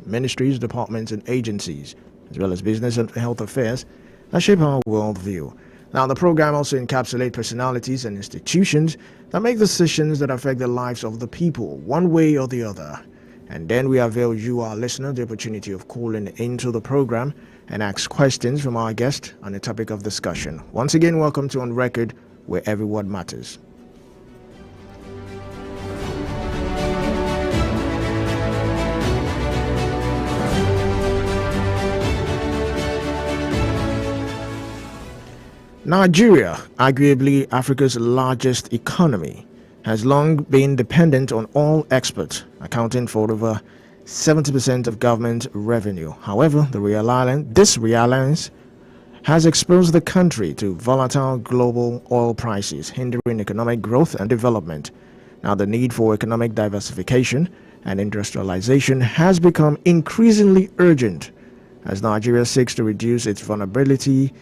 ministries, departments, and agencies, as well as business and health affairs that shape our worldview. Now, the program also encapsulates personalities and institutions that make decisions that affect the lives of the people, one way or the other. And then we avail you, our listener, the opportunity of calling into the program and ask questions from our guest on the topic of discussion. Once again, welcome to On Record, where every word matters. Nigeria, arguably Africa's largest economy, has long been dependent on oil exports, accounting for over 70% of government revenue. However, this reliance has exposed the country to volatile global oil prices, hindering economic growth and development. Now, the need for economic diversification and industrialization has become increasingly urgent as Nigeria seeks to reduce its vulnerability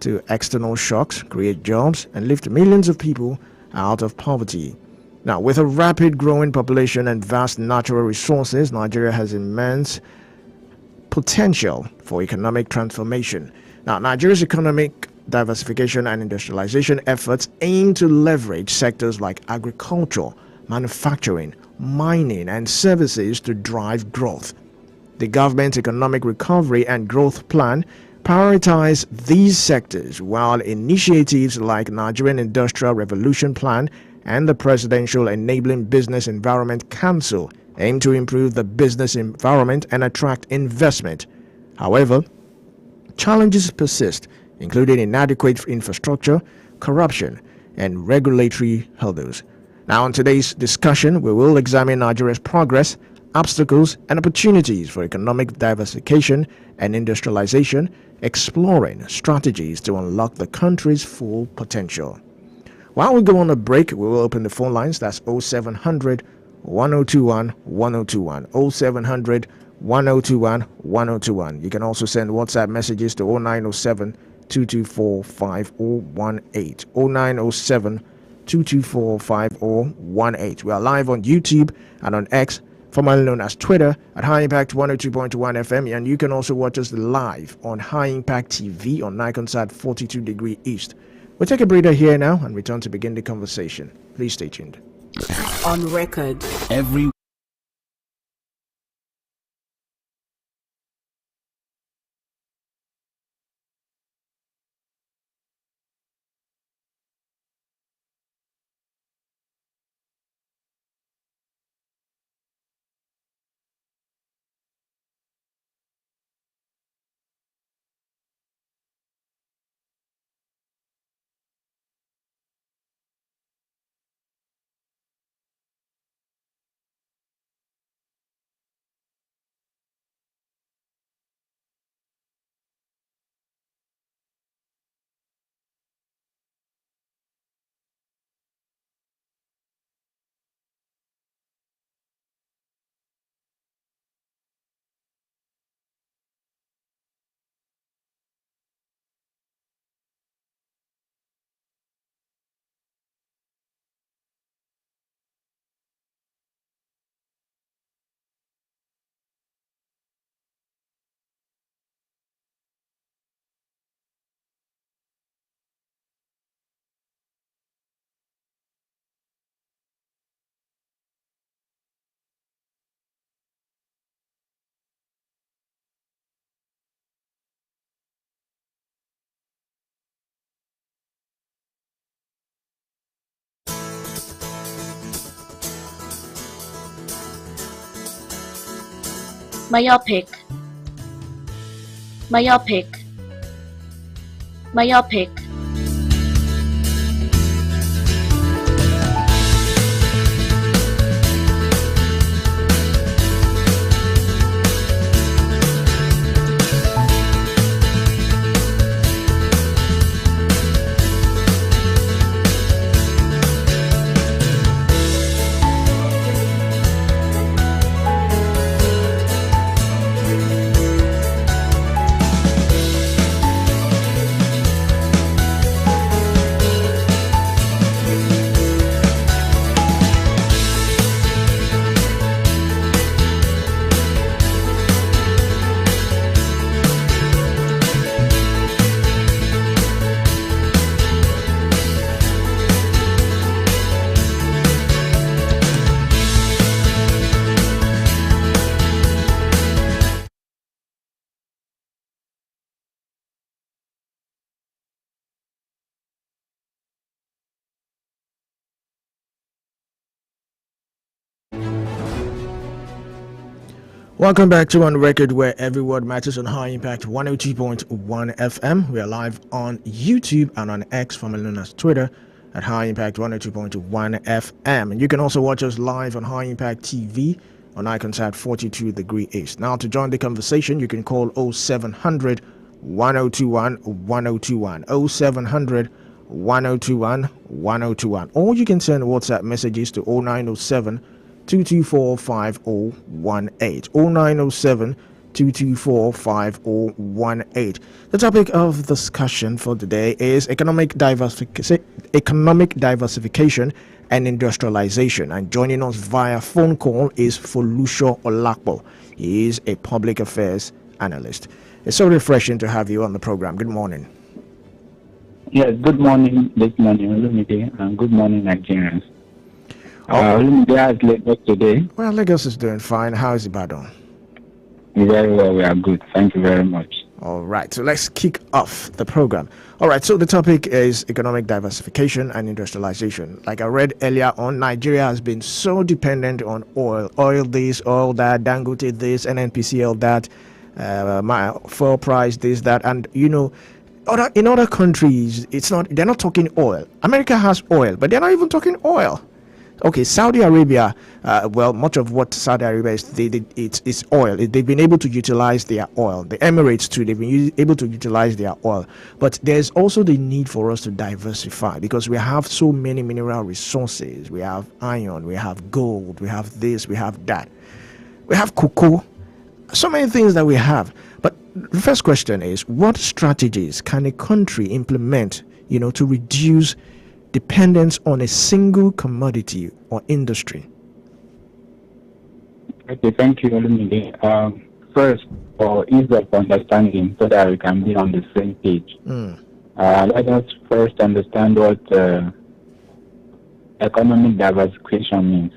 to external shocks, create jobs, and lift millions of people out of poverty. Now, with a rapid growing population and vast natural resources, Nigeria has immense potential for economic transformation. Now, Nigeria's economic diversification and industrialization efforts aim to leverage sectors like agriculture, manufacturing, mining, and services to drive growth. The government's economic recovery and growth plan prioritize these sectors, while initiatives like Nigerian Industrial Revolution Plan and the Presidential Enabling Business Environment Council aim to improve the business environment and attract investment. However, challenges persist, including inadequate infrastructure, corruption, and regulatory hurdles. Now, in today's discussion, we will examine Nigeria's progress, obstacles, and opportunities for economic diversification and industrialization, exploring strategies to unlock the country's full potential. While we go on a break, we will open the phone lines. That's 0700 1021 1021, 0700 1021 1021. You can also send WhatsApp messages to 0907 224 5018, 0907 224 5018. We are live on YouTube and on X, formerly known as Twitter, at High Impact 102.1 FM, and you can also watch us live on High Impact TV on Nikonsat 42 degree east. We'll take a breather here now and return to begin the conversation. Please stay tuned. On record. Every Myopic, myopic, myopic. Welcome back to On Record, where every word matters on High Impact 102.1 FM. We are live on YouTube and on X, formerly known as Twitter, at High Impact 102.1 FM. And you can also watch us live on High Impact TV on Iconsat 42 Degree East. Now, to join the conversation, you can call 0700 1021 1021, 0700 1021 1021, or you can send WhatsApp messages to 0907 224 5018, 0907 224 5018. The topic of discussion for today is economic diversification and industrialization. And joining us via phone call is Folusho Olakpo. He is a public affairs analyst. It's so refreshing to have you on the program. Good morning. Yes, good morning this morning, Olumide, and good morning, Nigerians. Olumide has Lagos today. Well, Lagos is doing fine. How is Ibadan? Very well, we are good. Thank you very much. All right, so let's kick off the program. All right, so the topic is economic diversification and industrialization. Like I read earlier on, Nigeria has been so dependent on oil. Oil this, oil that, Dangote this, NNPCL that, my fuel price this, that. And, you know, in other countries, they're not talking oil. America has oil, but they're not even talking oil. Okay, Saudi Arabia, much of what Saudi Arabia is, it's oil. They've been able to utilize their oil. The Emirates too, they've been able to utilize their oil. But there's also the need for us to diversify because we have so many mineral resources. We have iron, we have gold, we have this, we have that. We have cocoa, so many things that we have. But the first question is, what strategies can a country implement, to reduce dependence on a single commodity or industry? Okay, thank you, Olumide. First, for ease of understanding, so that we can be on the same page, let us first understand what economic diversification means.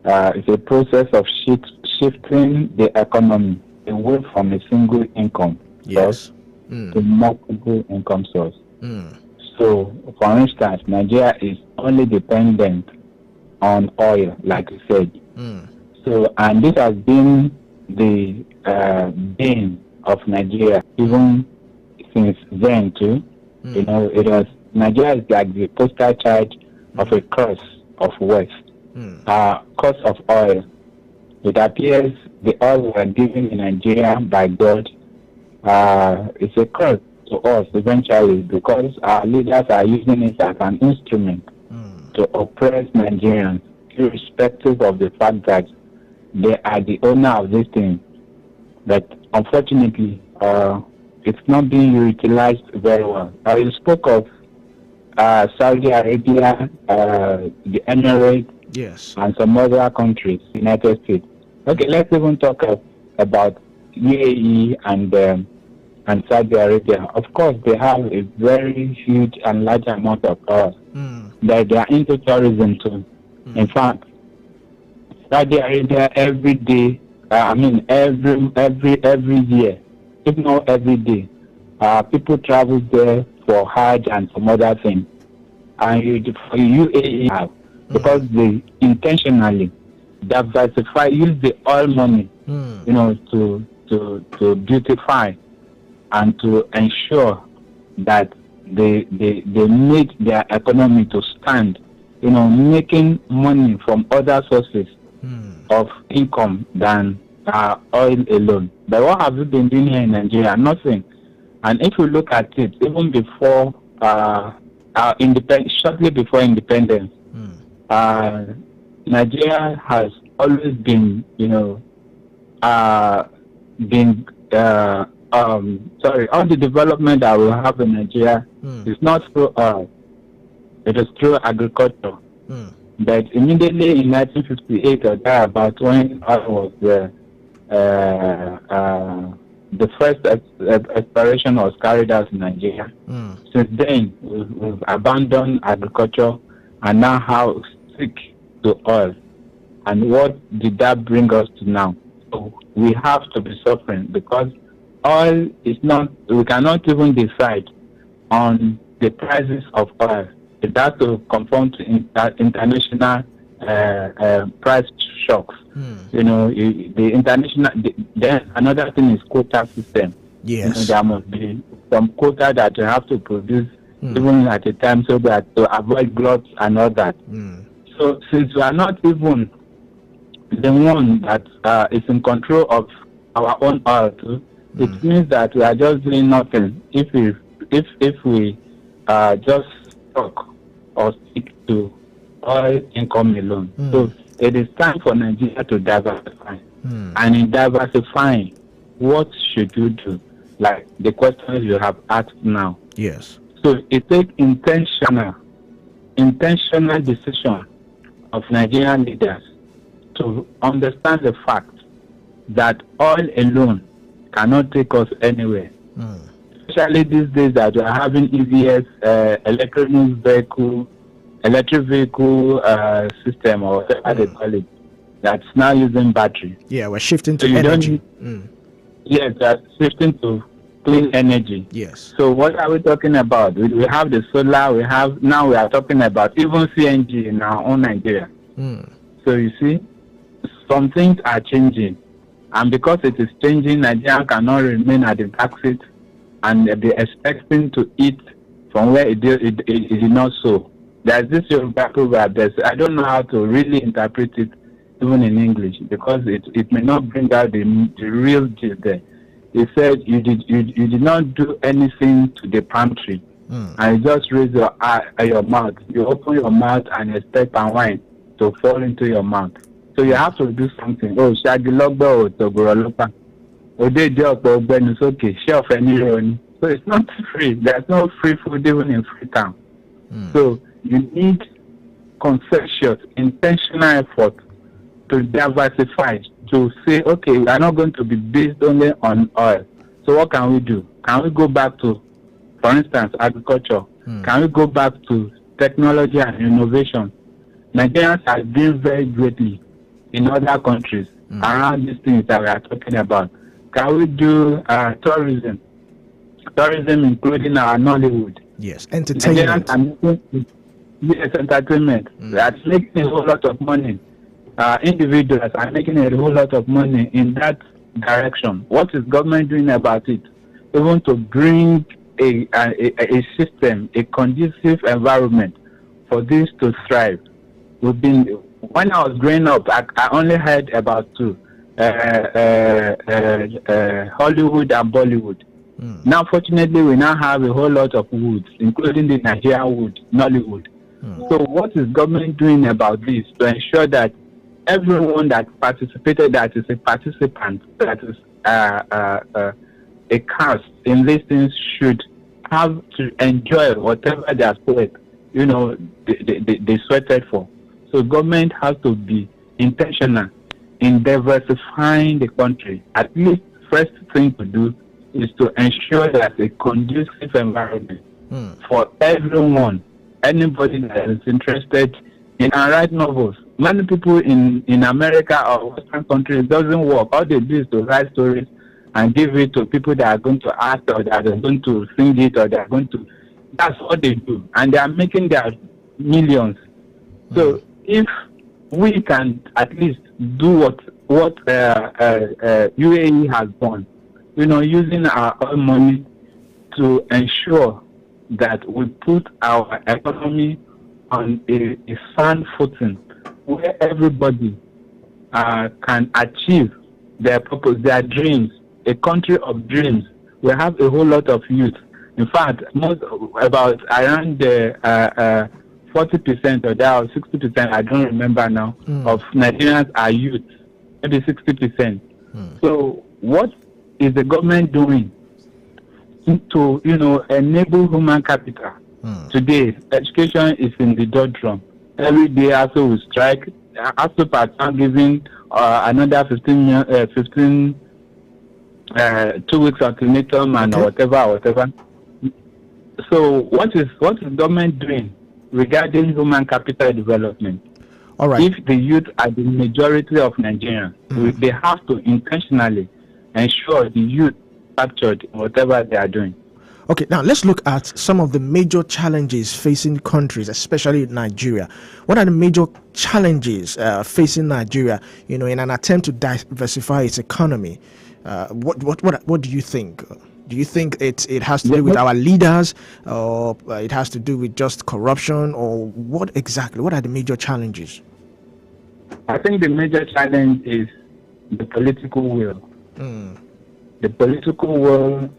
It's a process of shifting the economy away from a single income source to multiple income source. So, for instance, Nigeria is only dependent on oil, like you said. So, and this has been the bane of Nigeria, even since then too. Nigeria is like the poster child of a curse of wealth, curse of oil. It appears the oil we are given in Nigeria by God is a curse to us eventually, because our leaders are using it as an instrument to oppress Nigerians, irrespective of the fact that they are the owner of this thing. But unfortunately, it's not being utilized very well. You spoke of Saudi Arabia, the Emirates, yes, and some other countries, United States. Okay, let's even talk about UAE and Saudi Arabia. Of course, they have a very huge and large amount of oil. They are into tourism too. In fact, Saudi Arabia every day, every year, if not every day, people travel there for Hajj and some other things. And for UAE, because they intentionally diversify, use the oil money, to beautify and to ensure that they make their economy to stand, making money from other sources of income than oil alone. But what have we been doing here in Nigeria? Nothing. And if you look at it, even before shortly before independence, Nigeria has always been, all the development that we have in Nigeria is not through oil. It is through agriculture. But immediately in 1958 or thereabout, when oil was the first exploration was carried out in Nigeria. Since then, we've abandoned agriculture and now have stick to oil. And what did that bring us to now? So we have to be suffering because oil is not, we cannot even decide on the prices of oil. It has to conform to international price shocks. You know, the international. Then another thing is quota system. Yes. You know, there must be some quota that you have to produce even at a time so that to avoid gluts and all that. So since we are not even the one that is in control of our own oil too, it means that we are just doing nothing if we just talk or stick to oil income alone. So it is time for Nigeria to diversify. And in diversifying, what should you do? Like the questions you have asked now. Yes. So it takes intentional decision of Nigerian leaders to understand the fact that oil alone cannot take us anywhere. Especially these days that we are having EVs, electric vehicle system, or whatever they call it, that's now using battery. Yeah, we're shifting to energy. Yes, that's shifting to clean energy. Yes. So what are we talking about? We have the solar. We are talking about even CNG in our own Nigeria. So you see, some things are changing, and because it is changing, Nigeria cannot remain at the back seat and be expecting to eat from where it did not so. There's this Yoruba proverb. I don't know how to really interpret it even in English because it may not bring out the real gist there. He said you did not do anything to the palm tree, and you just raise your mouth. You open your mouth and expect palm wine to fall into your mouth. So you have to do something. Oh, Shagilogba or Togorolopa. Okay, shelf any. So it's not free. There's no free food even in Freetown. So you need conscious, intentional effort to diversify, to say, okay, we are not going to be based only on oil. So what can we do? Can we go back to, for instance, agriculture? Can we go back to technology and innovation? Nigerians have been very greatly in other countries around these things that we are talking about. Can we do tourism? Tourism including our Nollywood. Yes, entertainment. Yes, entertainment. That's making a whole lot of money. Individuals are making a whole lot of money in that direction. What is government doing about it? Even to bring a system, a conducive environment for this to thrive. When I was growing up, I only heard about two, Hollywood and Bollywood. Now, fortunately, we now have a whole lot of woods, including the Nigerian wood, Nollywood. So what is government doing about this to ensure that everyone that participated, that is a participant, that is a cast in these things should have to enjoy whatever they are sweat, they sweated for. So government has to be intentional in diversifying the country. At least first thing to do is to ensure that a conducive environment for everyone, anybody that is interested in and write novels. Many people in America or Western countries doesn't work. All they do is to write stories and give it to people that are going to act or that are going to sing it or they are going to. That's what they do, and they are making their millions. So if we can at least do what UAE has done, using our own money to ensure that we put our economy on a sound footing where everybody can achieve their purpose, their dreams, a country of dreams. We have a whole lot of youth. In fact, about around 40% or 60%, I don't remember now, of Nigerians are youth, maybe 60%. So what is the government doing to, enable human capital? Today, education is in the doldrum. Every day, ASU will strike. ASU part are giving another 2 weeks ultimatum and whatever. So what is government doing regarding human capital development? All right. If the youth are the majority of Nigerians, they have to intentionally ensure the youth captured in whatever they are doing. Okay, now let's look at some of the major challenges facing countries, especially Nigeria. What are the major challenges facing Nigeria, in an attempt to diversify its economy? What do you think? Do you think it has to do with our leaders, or it has to do with just corruption, or what exactly? What are the major challenges? I think the major challenge is the political will. The political will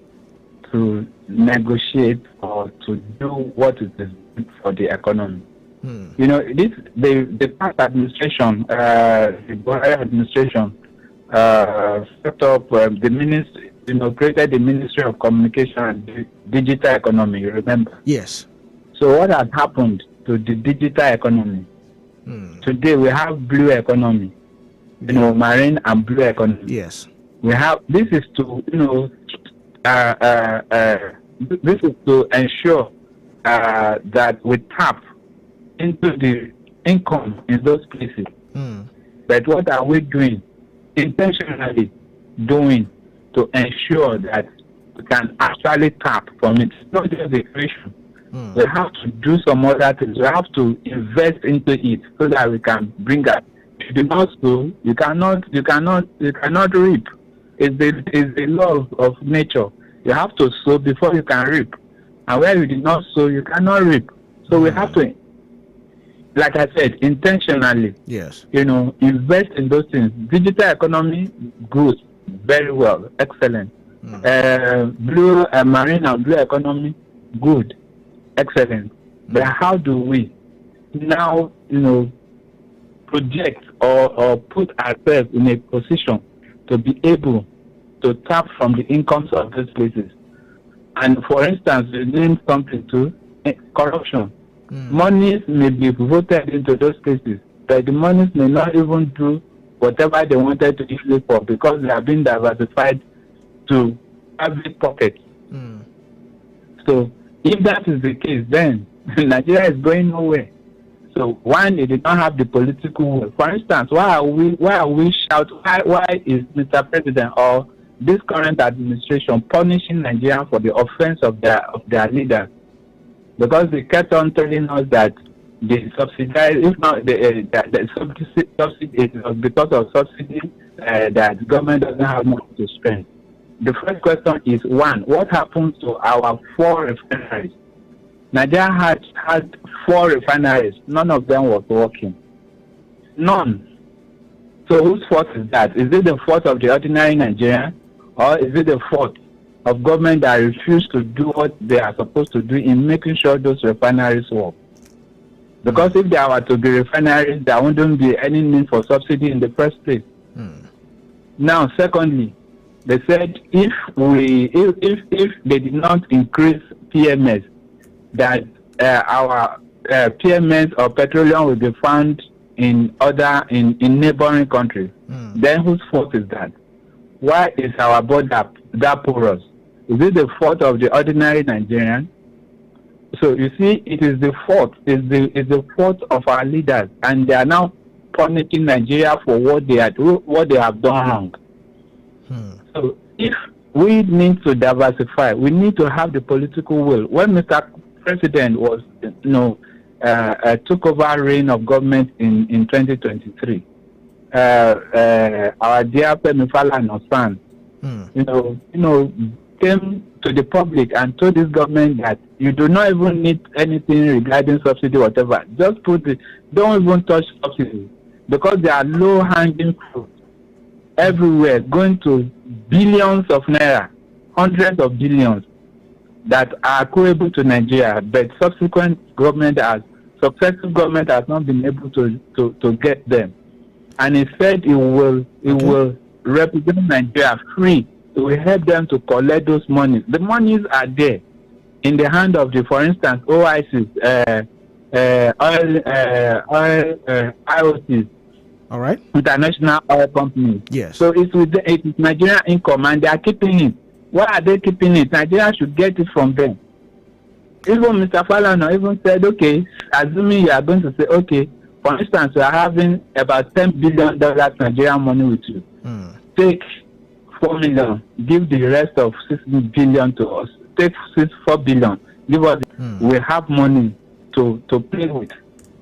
to negotiate or to do what is good for the economy. The past administration, the Buhari administration, set up the ministry, created the Ministry of Communication and Digital Economy. You remember? Yes. So what has happened to the digital economy? Today we have blue economy, marine and blue economy. Yes. We have, this is to, this is to ensure that we tap into the income in those places. But what are we doing? Intentionally doing to ensure that we can actually tap from it. It's not just the creation. We have to do some other things. We have to invest into it so that we can bring up. If you do not sow, you cannot reap. It's the law of nature. You have to sow before you can reap. And where you did not sow, you cannot reap. So we have to, like I said, intentionally, yes, invest in those things. Digital economy, good, very well, excellent. Blue marine and blue economy, good, excellent. But how do we now, project or put ourselves in a position to be able to tap from the incomes of these places? And for instance, we name something to corruption. Monies may be voted into those places, but the monies may not even do whatever they wanted to use it for, because they have been diversified to public pockets. So if that is the case, then Nigeria is going nowhere. So one, they did not have the political will. For instance, why is Mr. President or this current administration punishing Nigeria for the offense of their leaders? Because they kept on telling us that they subsidize, if not the subsidy, it was because of subsidy that the government doesn't have money to spend. The first question is, one, what happens to our 4 refineries? Nigeria had 4 refineries. None of them was working. None. So whose fault is that? Is it the fault of the ordinary Nigerian, or is it the fault of government that refused to do what they are supposed to do in making sure those refineries work? Because if there were to be refineries, there wouldn't be any need for subsidy in the first place. Now, secondly, they said if they did not increase PMS, that our PMS or petroleum will be found in neighboring countries. Then whose fault is that? Why is our border that porous? Is it the fault of the ordinary Nigerian? So you see, it is the fault. It's the fault of our leaders, and they are now punishing Nigeria for what they have done wrong. So if we need to diversify, we need to have the political will. When Mr. President was, took over reign of government in 2023, our dear Femi Falana, came to the public and told this government that you do not even need anything regarding subsidy, whatever. Just don't even touch subsidy, because they are low-hanging fruit everywhere, going to billions of naira, hundreds of billions that are accruable to Nigeria, but successive government has not been able to get them. And he said it will represent Nigeria free. It will help them to collect those monies. The monies are there in the hand of for instance, OICs, IOCs. All right. International oil companies. Yes. So it's Nigerian income, and they are keeping it. Why are they keeping it? Nigeria should get it from them. Even Mr. Falana even said, okay, assuming you are going to say, okay, for instance, we are having about $10 billion Nigerian money with you. Take 4 million, give the rest of 6 billion to us. take 4 billion, give us, we have money to play with.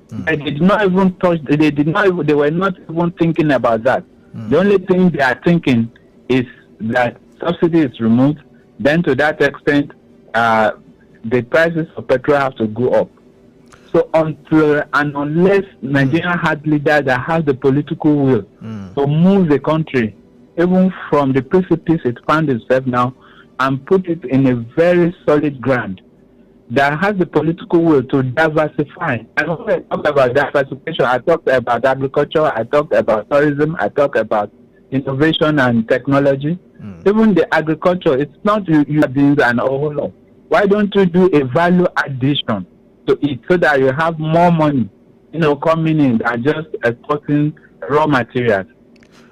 They did not even touch. They were not even thinking about that. The only thing they are thinking is that subsidy is removed. Then, to that extent, the prices of petrol have to go up. So until and unless Nigeria has leaders that have the political will to move the country, even from the precipice it found itself now, and put it in a very solid ground, that has the political will to diversify. And when I talk about diversification, I talked about agriculture, I talked about tourism, I talked about innovation and technology. Even the agriculture, it's not you beans and a whole lot. Why don't you do a value addition to it so that you have more money, coming in than just exporting raw materials?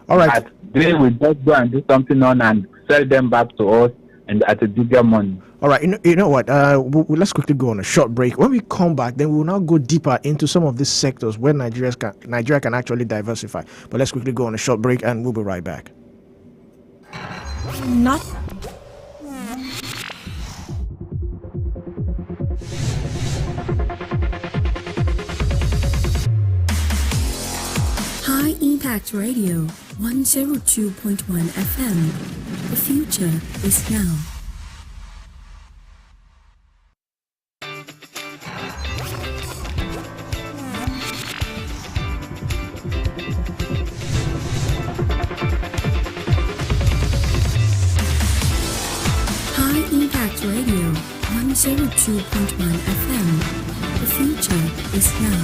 All right. That they will just go and do something on and sell them back to us and at a bigger money. All right, you know what? Let's quickly go on a short break. When we come back, then we'll now go deeper into some of these sectors where Nigeria can actually diversify. But let's quickly go on a short break, and we'll be right back. Not High Impact Radio 102.1 FM. The future is now. High Impact Radio 102.1 FM. The future is now.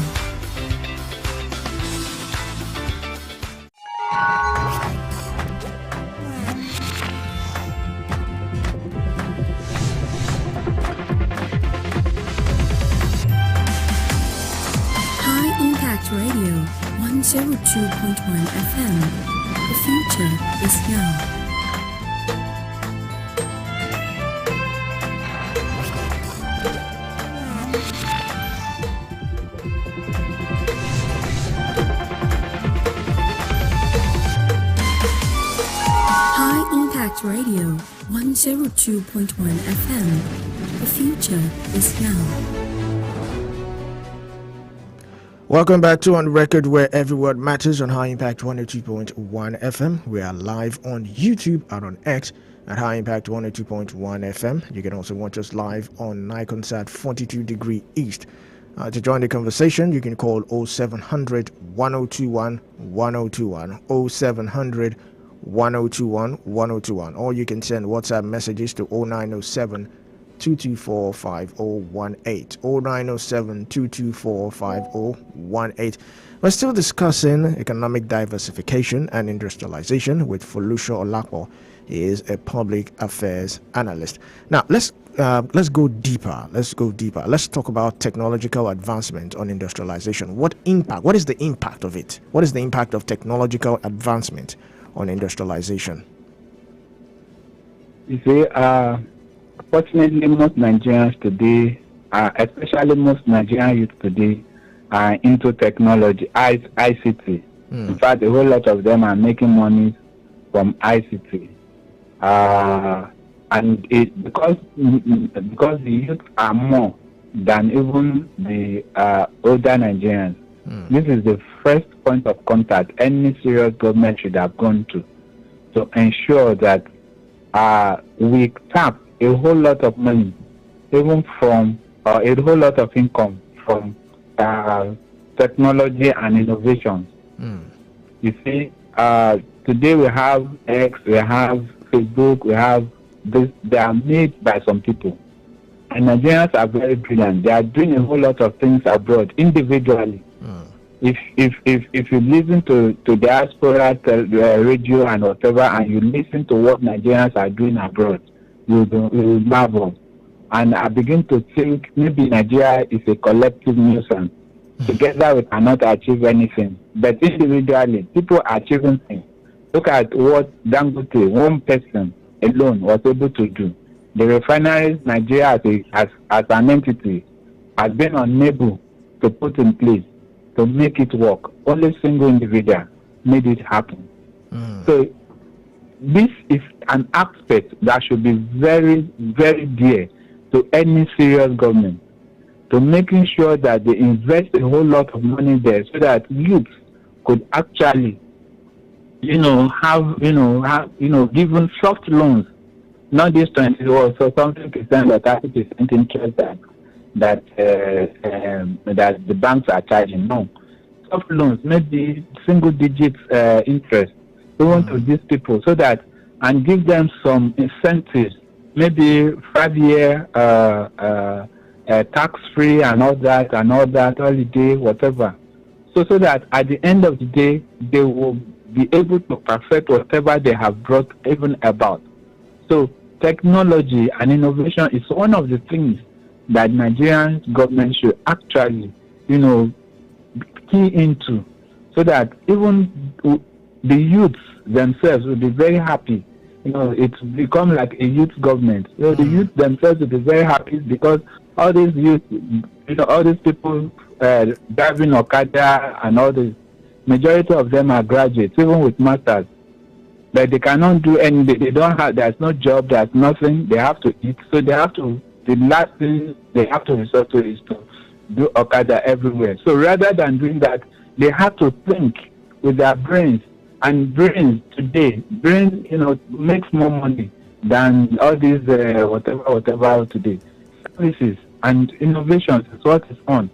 Radio 102.1 FM. The future is now. High Impact Radio 102.1 FM. The future is now. Welcome back to On Record, where every word matters, on High Impact 102.1 FM. We are live on YouTube and on X at High Impact 102.1 FM. You can also watch us live on Nikonsat 42 degree East. To join the conversation, you can call 0700 1021 1021, 0700 1021 1021, or you can send WhatsApp messages to 0907 224 5018, 0907 224 5018. We're still discussing economic diversification and industrialization with Folusho Olakpo. He is a public affairs analyst. Now let's go deeper. Let's talk about technological advancement on industrialization. What is the impact of it? What is the impact of technological advancement on industrialization? You see, fortunately, most Nigerians today, especially most Nigerian youth today, are into technology, ICT. In fact, a whole lot of them are making money from ICT. And because the youth are more than even the older Nigerians, this is the first point of contact any serious government should have gone to ensure that we tap a whole lot of money, even from a whole lot of income from technology and innovation. You see, today we have X, we have Facebook, we have this. They are made by some people, and Nigerians are very brilliant. They are doing a whole lot of things abroad individually. If you listen to diaspora radio and whatever, and you listen to what Nigerians are doing abroad, you will marvel. And I begin to think maybe Nigeria is a collective nuisance. Together we cannot achieve anything, but individually people are achieving things. Look at what Dangote, one person alone, was able to do. The refineries Nigeria as an entity has been unable to put in place to make it work. Only single individual made it happen. So this is an aspect that should be very, very dear to any serious government, to making sure that they invest a whole lot of money there so that youth could actually, given soft loans, not this 20 or so something percent or 30% interest that the banks are charging. No, soft loans, maybe single digit interest, even to these people, so that, and give them some incentives, maybe 5-year tax-free and all that, holiday, whatever. So that at the end of the day, they will be able to perfect whatever they have brought even about. So technology and innovation is one of the things that Nigerian government should actually, key into, so that even the youths themselves will be very happy. It's become like a youth government. The youth themselves will be very happy because all these youth, all these people driving Okada and all this, majority of them are graduates, even with masters. But they cannot do anything. They don't have, there's no job, there's nothing. They have to eat. So they have to, the last thing they have to resort to is to do Okada everywhere. So rather than doing that, they have to think with their brains. And brains today, makes more money than all these whatever today. Services and innovations is what is on.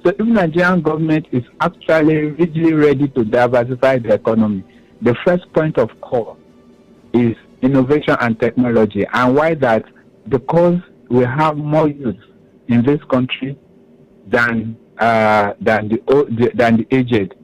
So if Nigerian government is actually really ready to diversify the economy, the first point of call is innovation and technology. And why that? Because we have more youth in this country than the aged.